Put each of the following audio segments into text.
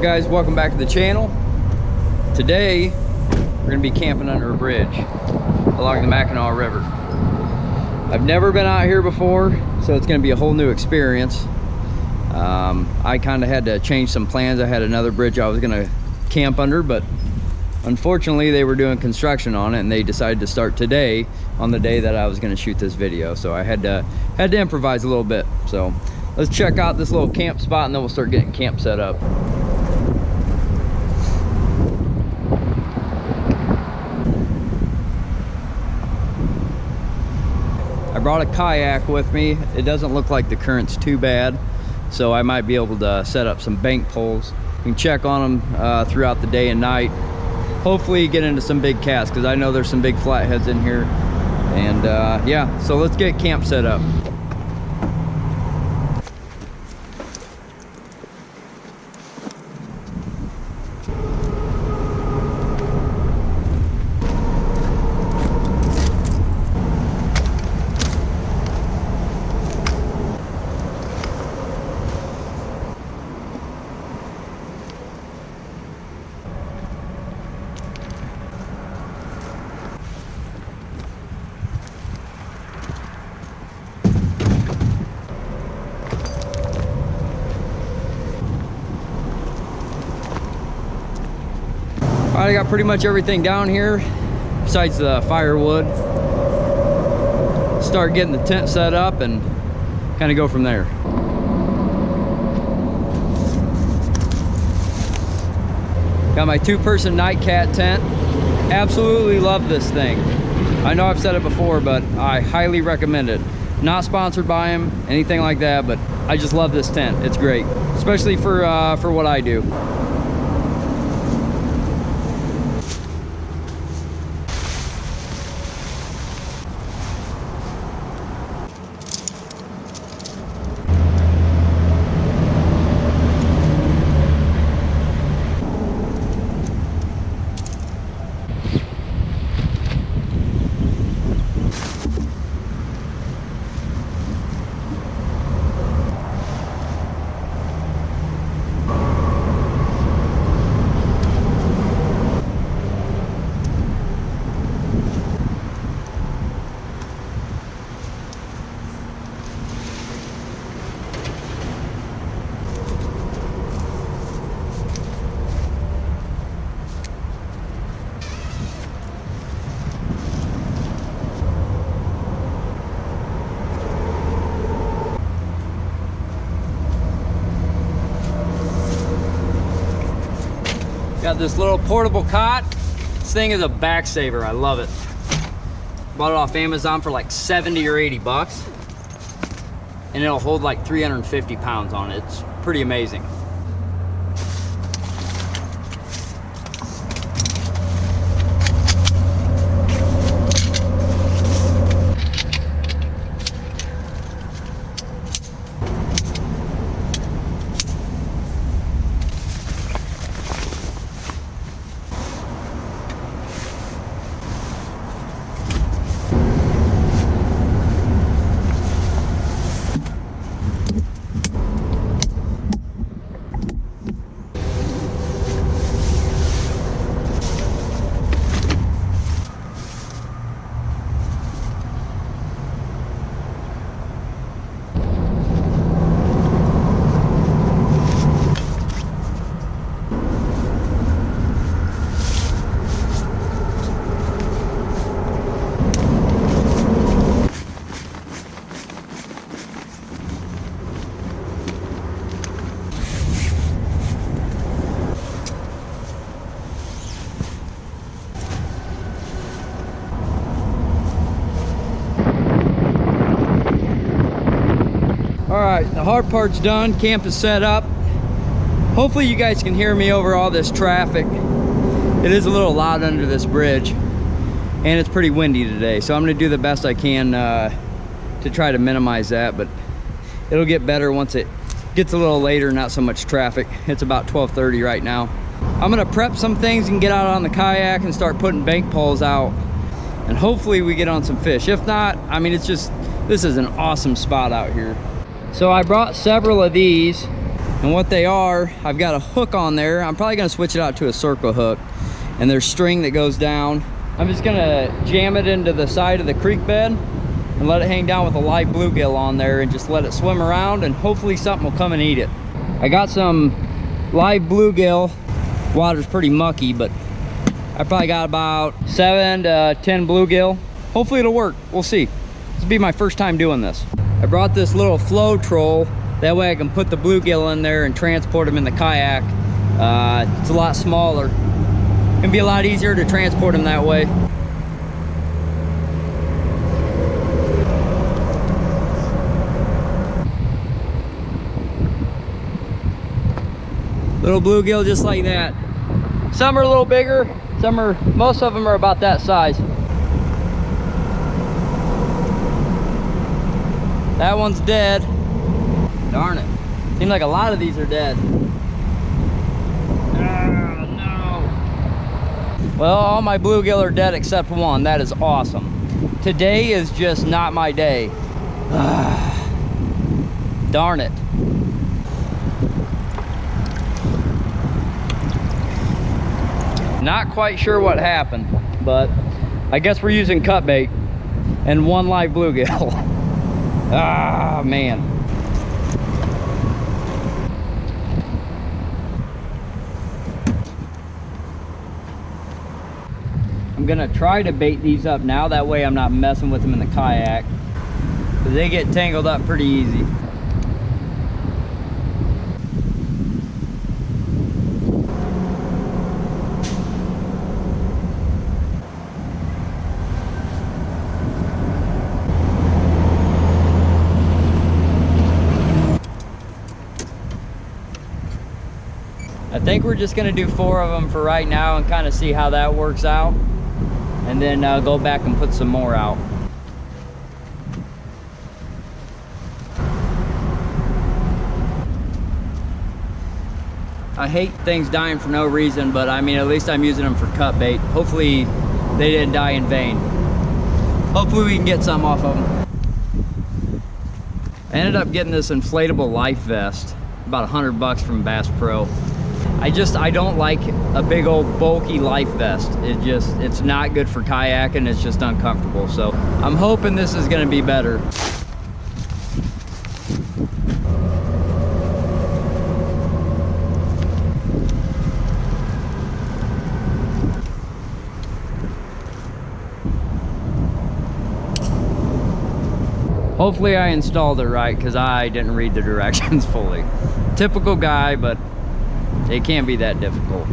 up guys, welcome back to the channel. Today we're gonna be camping under a bridge along the Mackinac River. I've never been out here before, so it's gonna be a whole new experience. I kind of had to change some plans. I had another bridge I was gonna camp under, but unfortunately they were doing construction on it and they decided to start today on the day that I was gonna shoot this video. So I had to improvise a little bit. So let's check out this little camp spot and then we'll start getting camp set up. I brought a kayak with me. It doesn't look like the current's too bad, so I might be able to set up some bank poles. You can check on them throughout the day and night. Hopefully get into some big casts, because I know there's some big flatheads in here. And yeah, so let's get camp set up. I got pretty much everything down here besides the firewood. Start getting the tent set up and kind of go from there. Got my 2-person nightcat tent. Absolutely love this thing. I know I've said it before, but I highly recommend it. Not sponsored by him, anything like that, but I just love this tent. It's great, especially for what I do. Got this little portable cot. This thing is a back saver. I love it. Bought it off Amazon for like 70 or 80 bucks. And it'll hold like 350 pounds on it. It's pretty amazing. All right, the hard part's done. Camp is set up. Hopefully you guys can hear me over all this traffic. It is a little loud under this bridge and it's pretty windy today. So I'm gonna do the best I can to try to minimize that, but it'll get better once it gets a little later, not so much traffic. It's about 12:30 right now. I'm gonna prep some things and get out on the kayak and start putting bank poles out. And hopefully we get on some fish. If not, I mean, this is an awesome spot out here. So I brought several of these And what they are, I've got a hook on there. I'm probably gonna switch it out to a circle hook. And there's string that goes down. I'm just gonna jam it into the side of the creek bed and let it hang down with a live bluegill on there and just let it swim around, and hopefully something will come and eat it. I got some live bluegill. Water's pretty mucky, but I probably got about 7 to 10 bluegill. Hopefully it'll work, we'll see. This will be my first time doing this. I brought this little flow troll. That way I can put the bluegill in there and transport them in the kayak. It's a lot smaller. It'll be a lot easier to transport them that way. Little bluegill just like that. Some are a little bigger, most of them are about that size. That one's dead. Darn it. Seems like a lot of these are dead. Oh, no. Well, all my bluegill are dead except one. That is awesome. Today is just not my day. Darn it. Not quite sure what happened, but I guess we're using cut bait and one live bluegill. Ah, man. I'm gonna try to bait these up now, that way I'm not messing with them in the kayak, because they get tangled up pretty easy. I think we're just gonna do 4 of them for right now and kind of see how that works out, and then go back and put some more out. I hate things dying for no reason, but I mean, at least I'm using them for cut bait. Hopefully they didn't die in vain. Hopefully we can get some off of them. I ended up getting this inflatable life vest, about $100 from Bass Pro. I don't like a big old bulky life vest. It's not good for kayaking. It's just uncomfortable. So I'm hoping this is gonna be better. Hopefully I installed it right, because I didn't read the directions fully. Typical guy, but it can't be that difficult.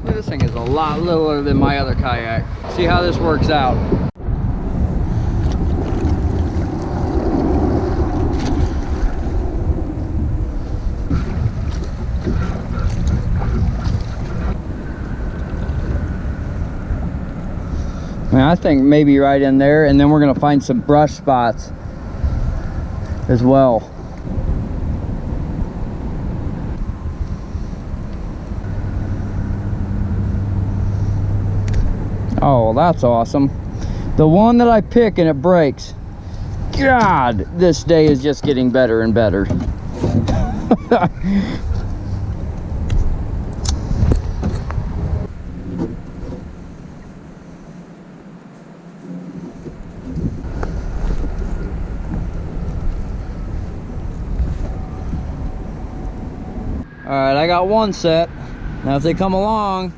This thing is a lot littler than my other kayak. See how this works out. I think maybe right in there, and then we're gonna find some brush spots as well. Oh, that's awesome. The one that I pick and it breaks. God, this day is just getting better and better. All right, I got one set. Now if they come along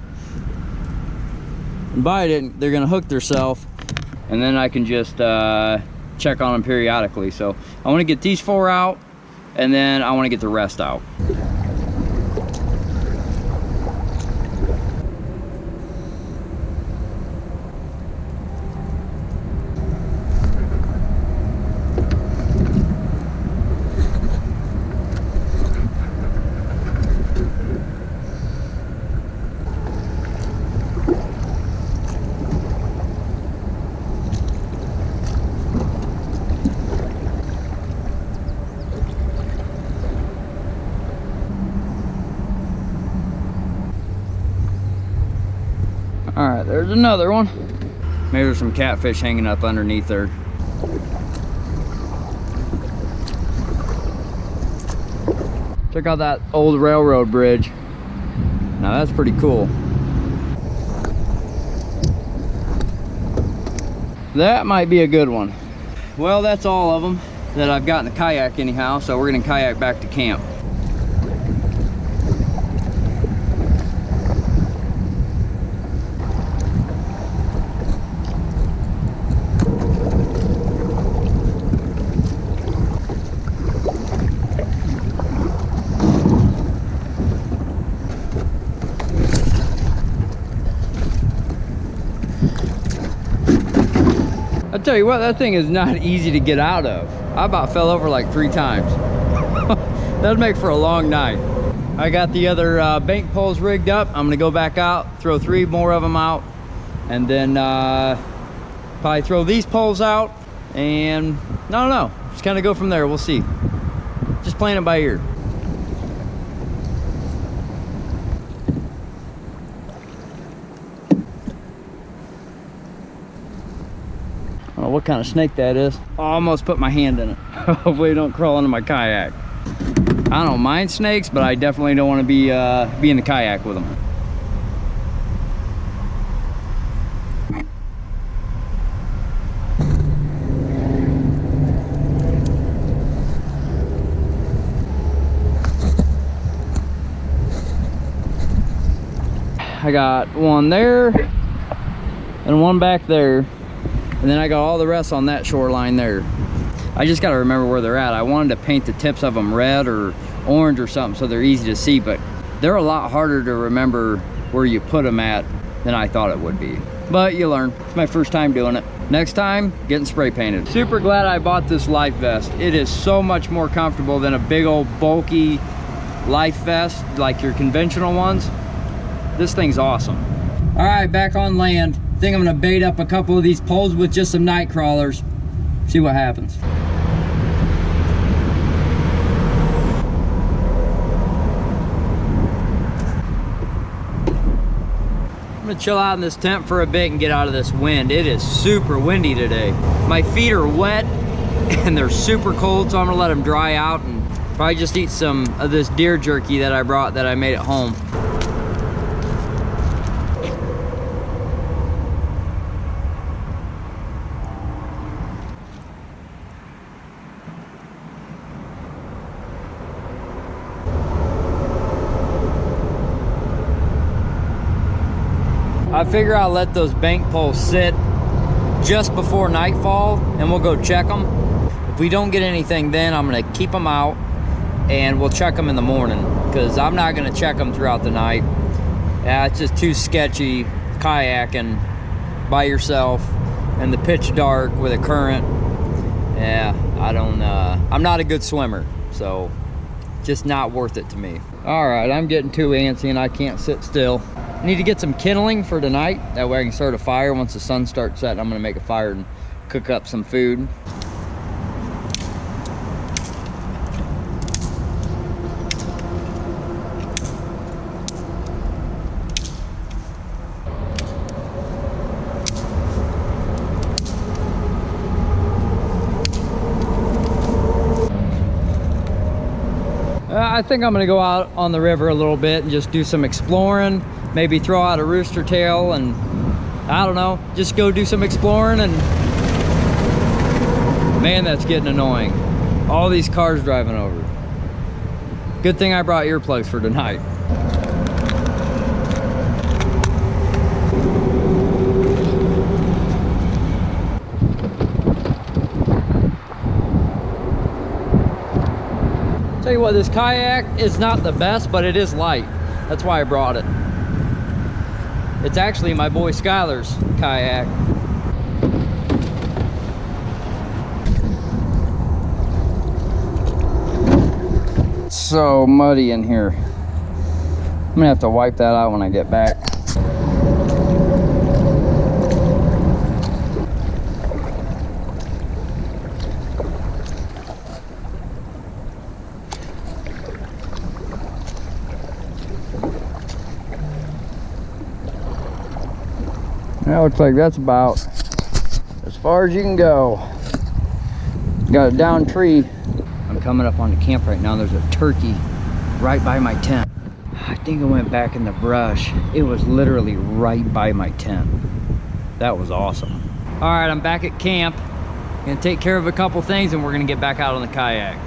and bite it, they're gonna hook themselves, and then I can just check on them periodically. So I wanna get these 4 out, and then I wanna get the rest out. There's another one. Maybe there's some catfish hanging up underneath there. Check out that old railroad bridge. Now that's pretty cool. That might be a good one. Well, that's all of them that I've got in the kayak anyhow, so we're gonna kayak back to camp. I tell you what, that thing is not easy to get out of. I about fell over like 3 times. That'd make for a long night. I got the other bank poles rigged up. I'm gonna go back out, throw 3 more of them out, and then probably throw these poles out, and I don't know, just kind of go from there. We'll see. Just playing it by ear. I don't know what kind of snake that is. I almost put my hand in it. Hopefully it don't crawl into my kayak. I don't mind snakes, but I definitely don't want to be in the kayak with them. I got one there and one back there. And then I got all the rest on that shoreline there. I just gotta remember where they're at. I wanted to paint the tips of them red or orange or something so they're easy to see, but they're a lot harder to remember where you put them at than I thought it would be. But you learn. It's my first time doing it. Next time, getting spray painted. Super glad I bought this life vest. It is so much more comfortable than a big old bulky life vest like your conventional ones. This thing's awesome. All right, back on land. I think I'm gonna bait up a couple of these poles with just some night crawlers. See what happens. I'm gonna chill out in this tent for a bit and get out of this wind. It is super windy today. My feet are wet and they're super cold, so I'm gonna let them dry out and probably just eat some of this deer jerky that I brought that I made at home. I figure I'll let those bank poles sit just before nightfall and we'll go check them. If we don't get anything then, I'm gonna keep them out and we'll check them in the morning because I'm not gonna check them throughout the night. Yeah, it's just too sketchy kayaking by yourself in the pitch dark with a current. Yeah, I'm not a good swimmer, so just not worth it to me. All right, I'm getting too antsy and I can't sit still. I need to get some kindling for tonight. That way I can start a fire. Once the sun starts setting, I'm gonna make a fire and cook up some food. I think I'm gonna go out on the river a little bit and just do some exploring, maybe throw out a rooster tail and I don't know, just go do some exploring. And man, that's getting annoying. All these cars driving over. Good thing I brought earplugs for tonight. Tell you what, this kayak is not the best, but it is light. That's why I brought it. It's actually my boy Skylar's kayak. So muddy in here. I'm gonna have to wipe that out when I get back. That looks like that's about as far as you can go. Got a down tree. I'm coming up on the camp right now. There's a turkey right by my tent. I think it went back in the brush. It was literally right by my tent. That was awesome. All right, I'm back at camp. Gonna take care of a couple things and we're gonna get back out on the kayak.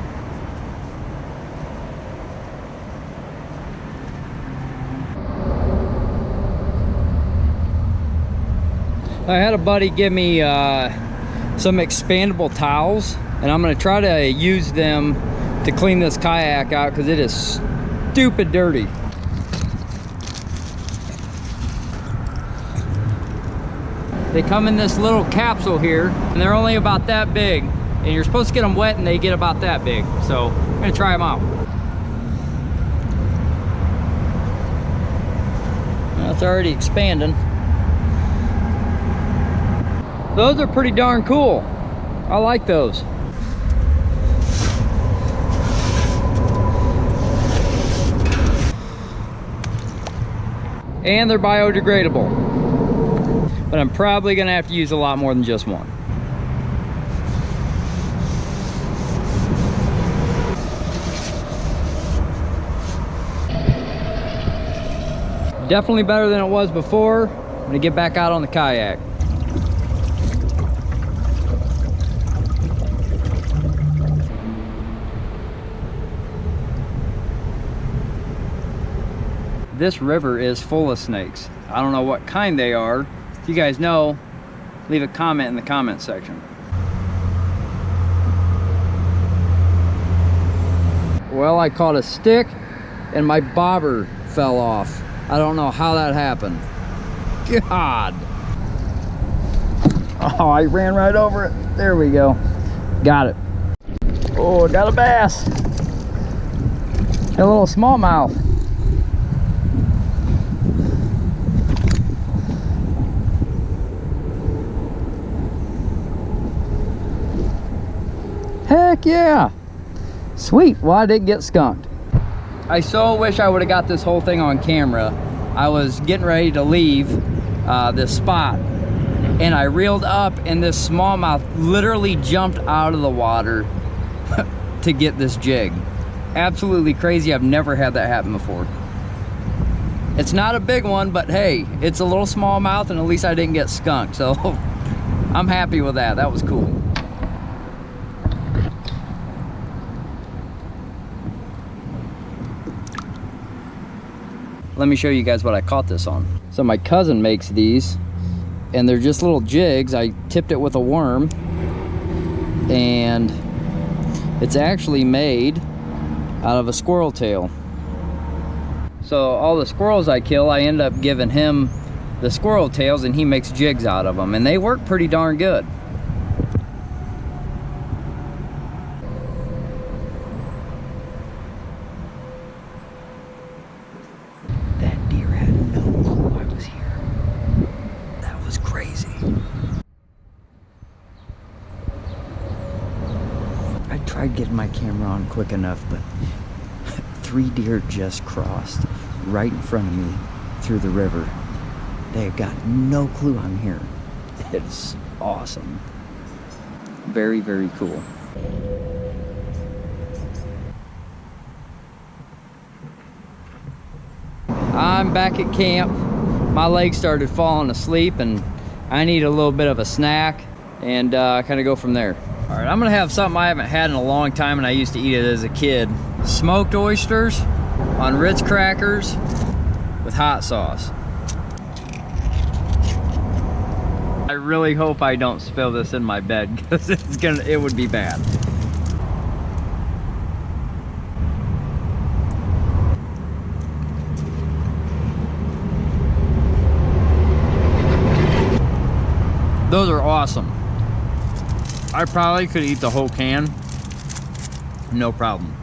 I had a buddy give me some expandable towels, and I'm gonna try to use them to clean this kayak out because it is stupid dirty. They come in this little capsule here, and they're only about that big, and you're supposed to get them wet and they get about that big. So I'm gonna try them out. Well, it's already expanding. Those are pretty darn cool. I like those. And they're biodegradable. But I'm probably gonna have to use a lot more than just one. Definitely better than it was before. I'm gonna get back out on the kayak. This river is full of snakes. I don't know what kind they are. If you guys know, leave a comment in the comment section. Well, I caught a stick and my bobber fell off. I don't know how that happened. God. Oh, I ran right over it. There we go. Got it. Oh, got a bass. Got a little smallmouth. Heck yeah. Sweet. Well, I didn't get skunked. I so wish I would have got this whole thing on camera. I was getting ready to leave this spot, and I reeled up, and this smallmouth literally jumped out of the water to get this jig. Absolutely crazy. I've never had that happen before. It's not a big one, but hey, it's a little smallmouth, and at least I didn't get skunked. So I'm happy with that. That was cool. Let me show you guys what I caught this on. So my cousin makes these, and they're just little jigs. I tipped it with a worm, and it's actually made out of a squirrel tail. So all the squirrels I kill, I end up giving him the squirrel tails, and he makes jigs out of them, and they work pretty darn good. I tried getting my camera on quick enough, but 3 deer just crossed right in front of me through the river. They've got no clue I'm here. It's awesome. Very, very cool. I'm back at camp. My legs started falling asleep, and I need a little bit of a snack, and kind of go from there. All right, I'm gonna have something I haven't had in a long time, and I used to eat it as a kid. Smoked oysters on Ritz crackers with hot sauce. I really hope I don't spill this in my bed, because it would be bad. Those are awesome. I probably could eat the whole can, no problem.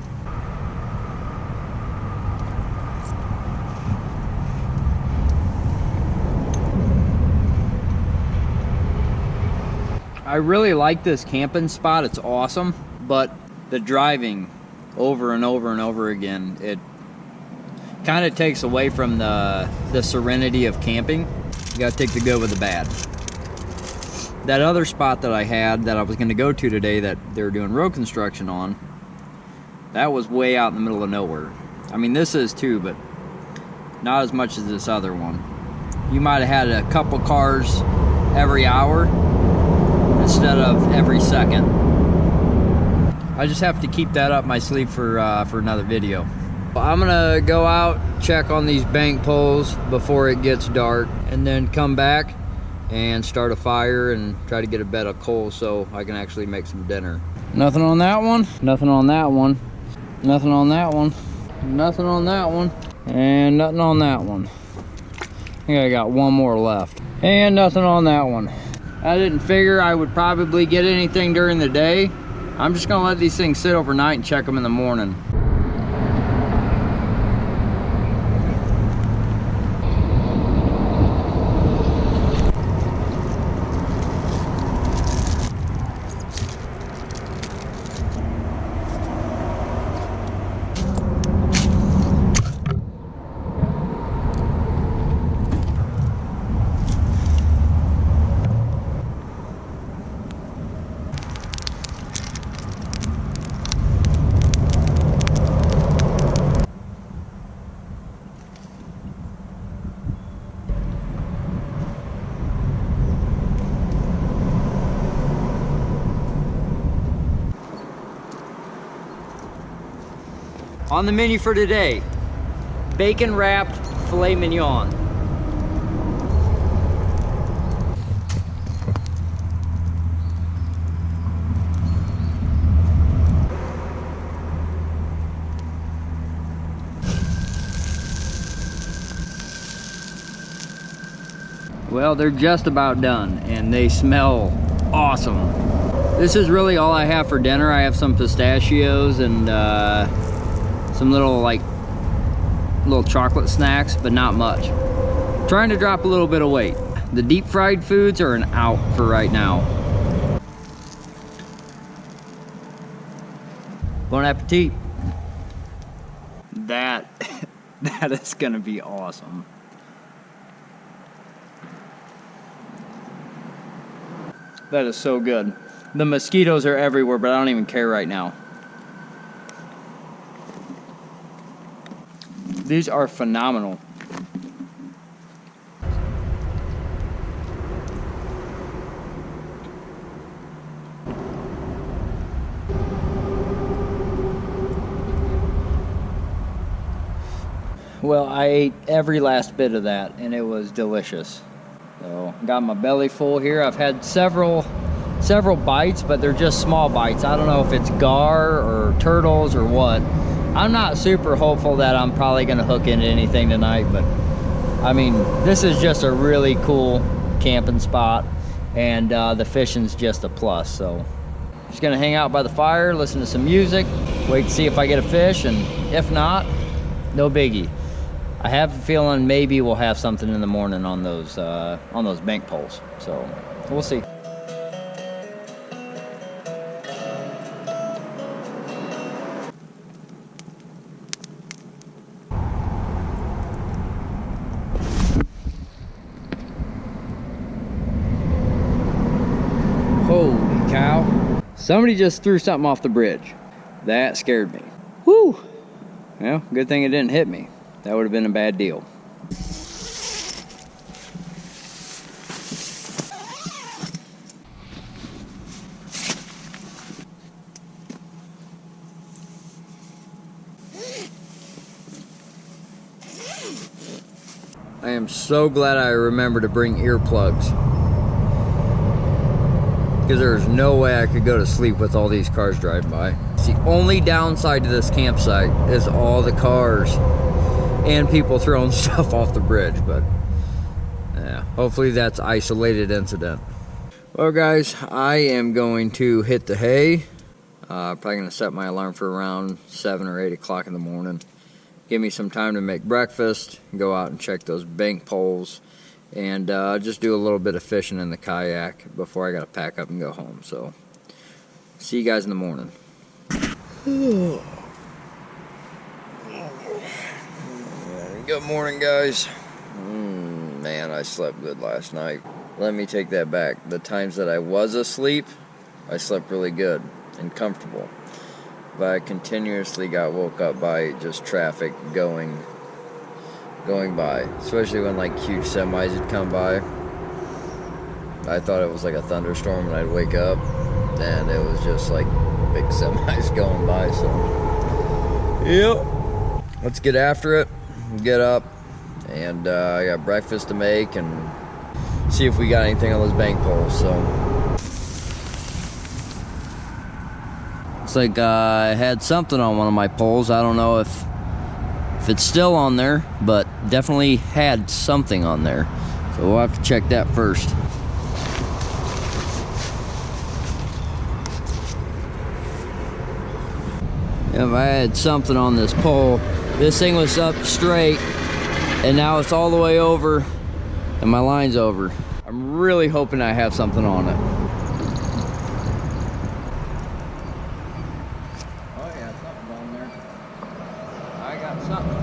I really like this camping spot. It's awesome, but the driving over and over and over again, it kind of takes away from the serenity of camping. You gotta take the good with the bad. That other spot that I had that I was gonna go to today that they were doing road construction on, that was way out in the middle of nowhere. I mean, this is too, but not as much as this other one. You might have had a couple cars every hour instead of every second. I just have to keep that up my sleeve for another video. I'm gonna go out, check on these bank poles before it gets dark, and then come back and start a fire and try to get a bed of coal so I can actually make some dinner. Nothing on that one, nothing on that one, nothing on that one, nothing on that one, and nothing on that one. I think I got one more left. And nothing on that one. I didn't figure I would probably get anything during the day. I'm just gonna let these things sit overnight and check them in the morning. On the menu for today, bacon wrapped filet mignon. Well, they're just about done and they smell awesome. This is really all I have for dinner. I have some pistachios and some little chocolate snacks, but not much. Trying to drop a little bit of weight. The deep fried foods are an out for right now. Bon appetit. That is gonna be awesome. That is so good. The mosquitoes are everywhere, but I don't even care right now. These are phenomenal. Well, I ate every last bit of that and it was delicious. So, got my belly full here. I've had several bites, but they're just small bites. I don't know if it's gar or turtles or what. I'm not super hopeful that I'm probably gonna hook into anything tonight, but I mean, this is just a really cool camping spot, and the fishing's just a plus. So just gonna hang out by the fire, listen to some music, wait to see if I get a fish, and if not, no biggie. I have a feeling maybe we'll have something in the morning on those bank poles, so we'll see. Holy cow. Somebody just threw something off the bridge. That scared me. Whew. Well, good thing it didn't hit me. That would have been a bad deal. I am so glad I remembered to bring earplugs, because there's no way I could go to sleep with all these cars driving by. It's the only downside to this campsite is all the cars and people throwing stuff off the bridge, but yeah, hopefully that's isolated incident. Well guys, I am going to hit the hay. Probably gonna set my alarm for around 7 or 8 o'clock in the morning. Give me some time to make breakfast, go out and check those bank poles, and just do a little bit of fishing in the kayak before I gotta pack up and go home. So, see you guys in the morning. Good morning, guys. Man, I slept good last night. Let me take that back. The times that I was asleep, I slept really good and comfortable. But I continuously got woke up by just traffic going by. Especially when like huge semis would come by. I thought it was like a thunderstorm and I'd wake up and it was just like big semis going by. So, yep. Let's get after it. Get up. And I got breakfast to make and see if we got anything on those bank poles. So looks like I had something on one of my poles. I don't know if it's still on there, but definitely had something on there. So we'll have to check that first. If I had something on this pole, this thing was up straight. And now it's all the way over and my line's over. I'm really hoping I have something on it. Oh yeah, something's on there. I got something.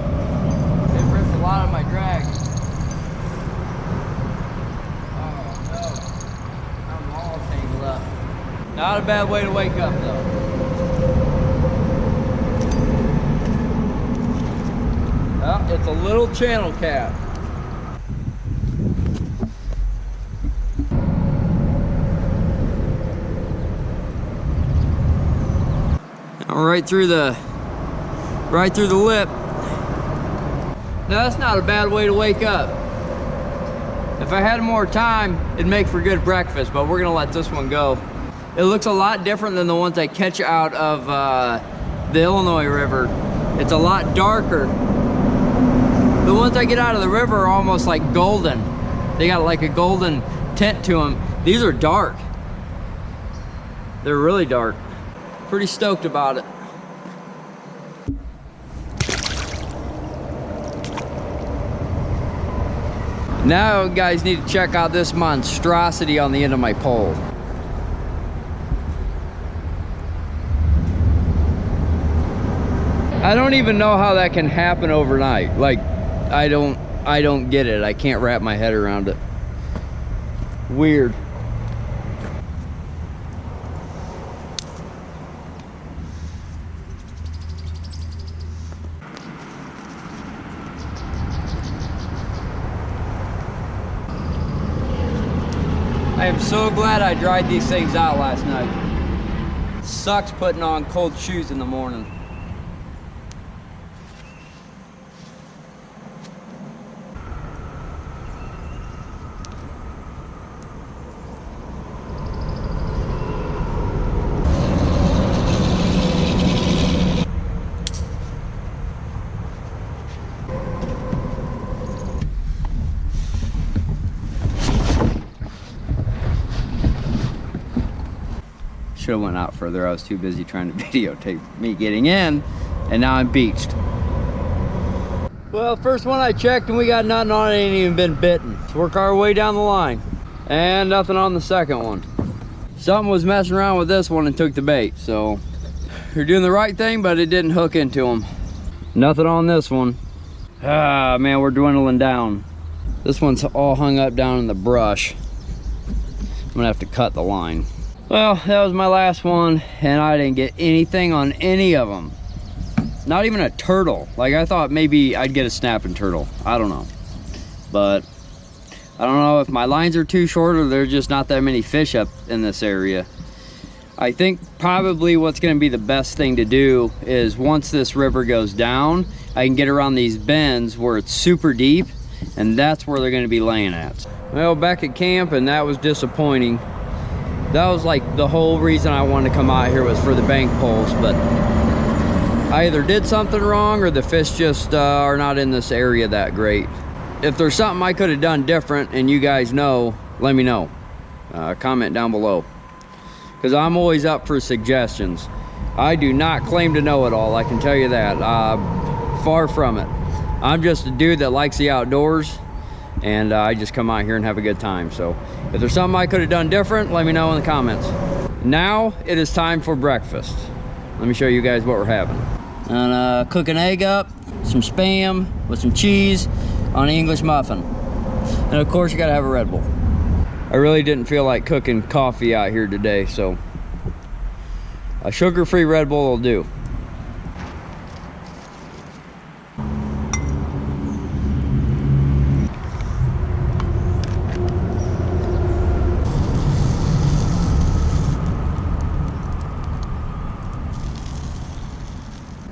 It ripped a lot of my drag. Oh no. I'm all tangled up. Not a bad way to wake up though. Well, it's a little channel cat. Right through the lip. Now that's not a bad way to wake up. If I had more time, it'd make for good breakfast, but we're gonna let this one go. It looks a lot different than the ones I catch out of the Illinois River. It's a lot darker. The ones I get out of the river are almost like golden. They got like a golden tint to them. These are dark. They're really dark. Pretty stoked about it. Now you guys need to check out this monstrosity on the end of my pole. I don't even know how that can happen overnight. Like, I don't get it. I can't wrap my head around it. Weird. I am so glad I dried these things out last night. Sucks putting on cold shoes in the morning. Should have went out further. I was too busy trying to videotape me getting in, and now I'm beached. Well, first one I checked and we got nothing on it, ain't even been bitten. Let's work our way down the line. And nothing on the second one. Something was messing around with this one and took the bait, so you're doing the right thing, but it didn't hook into them. Nothing on this one. Ah, man, we're dwindling down. This one's all hung up down in the brush. I'm gonna have to cut the line. Well, that was my last one, and I didn't get anything on any of them. Not even a turtle. Like, I thought maybe I'd get a snapping turtle. I don't know. But I don't know if my lines are too short or there's just not that many fish up in this area. I think probably what's going to be the best thing to do is once this river goes down, I can get around these bends where it's super deep, and that's where they're going to be laying at. Well, back at camp, and that was disappointing. That was like the whole reason I wanted to come out here was for the bank poles, but I either did something wrong or the fish just are not in this area that great. If there's something I could have done different and you guys know, let me know. Comment down below, because I'm always up for suggestions. I do not claim to know it all, I can tell you that. Far from it. I'm just a dude that likes the outdoors, and I just come out here and have a good time. So if there's something I could have done different, let me know in the comments. Now it is time for breakfast. Let me show you guys what we're having. And cook an egg up, some Spam with some cheese on an English muffin. And of course you gotta have a Red Bull. I really didn't feel like cooking coffee out here today, so a sugar-free Red Bull will do.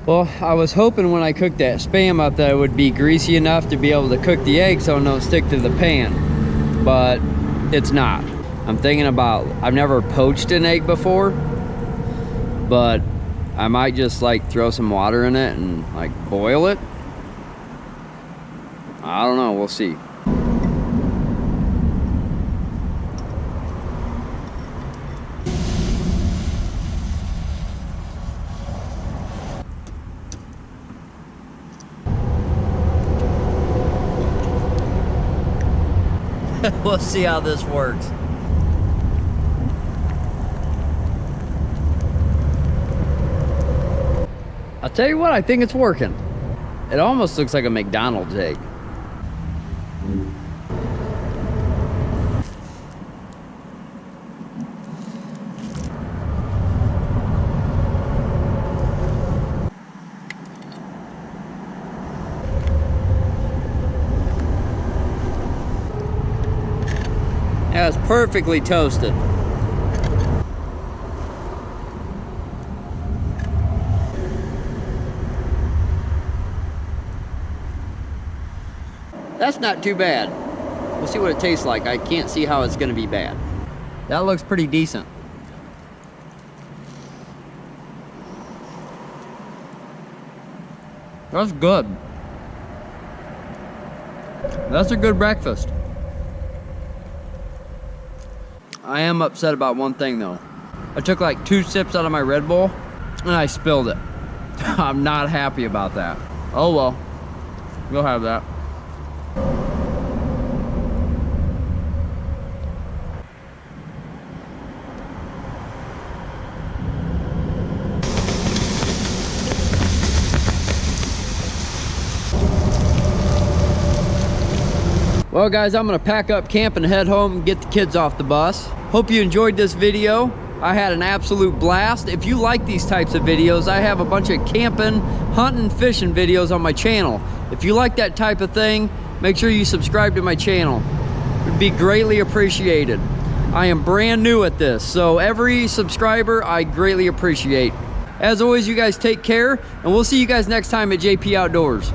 Well, I was hoping when I cooked that Spam up that it would be greasy enough to be able to cook the egg so it don't stick to the pan, but it's not. I'm thinking about, I've never poached an egg before, but I might just like throw some water in it and like boil it. I don't know, we'll see. We'll see how this works. I'll tell you what, I think it's working. It almost looks like a McDonald's egg. Yeah, it's perfectly toasted. That's not too bad. We'll see what it tastes like. I can't see how it's gonna be bad. That looks pretty decent. That's good. That's a good breakfast. I am upset about one thing though. I took like 2 sips out of my Red Bull and I spilled it. I'm not happy about that. Oh well, we'll have that. Well guys, I'm gonna pack up camp and head home and get the kids off the bus. Hope you enjoyed this video. I had an absolute blast. If you like these types of videos, I have a bunch of camping, hunting, fishing videos on my channel. If you like that type of thing, make sure you subscribe to my channel. It would be greatly appreciated. I am brand new at this, so every subscriber I greatly appreciate. As always, you guys take care, and we'll see you guys next time at JP Outdoors.